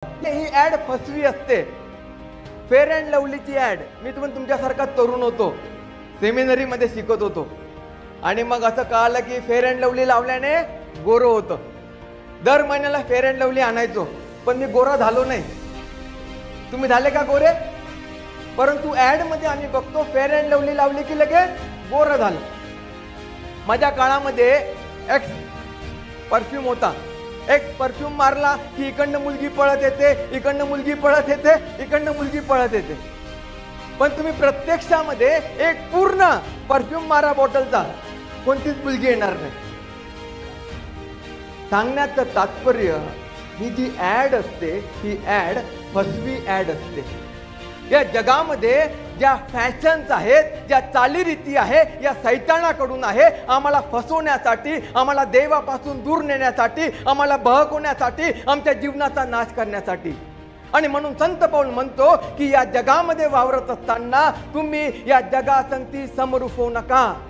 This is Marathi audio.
ही ऍड फसवी असते. फेअर अँड लवलीची ऍड. मी पण तुमच्यासारखा तरुण होतो, सेमिनरी मध्ये शिकत होतो आणि मग असं कळालं की फेअर अँड लवली लावल्याने गोरं होतं. दर महिन्याला फेअर अँड लवली आणायचो, पण मी गोरा झालो नाही. तुम्ही झाले का गोरे? परंतु ऍड मध्ये आम्ही बघतो फेअर अँड लवली लावली की लगेच गोरं झालं. माझ्या काळामध्ये एक्स परफ्यूम होता. एक परफ्यूम मारला की इकडनं मुलगी पळत येते, इकडनं मुलगी पळत येते, इकडनं मुलगी पळत येते. पण तुम्ही प्रत्यक्षामध्ये एक पूर्ण परफ्यूम मारा बॉटलचा, कोणतीच मुलगी येणार नाही. सांगण्याचं तात्पर्य ही जी ऍड असते ही ऍड फसवी ऍड असते. या जगामध्ये ज्या फॅशन्स आहेत, ज्या चालीरीती आहे, या सैतानाकडून आहे. आम्हाला फसवण्यासाठी, आम्हाला देवापासून दूर नेण्यासाठी, आम्हाला बहकवण्यासाठी, आमच्या जीवनाचा नाश करण्यासाठी. आणि म्हणून संत पाऊल म्हणतो की या जगामध्ये वावरत असताना तुम्ही या जगासंगती समरूप होऊ नका.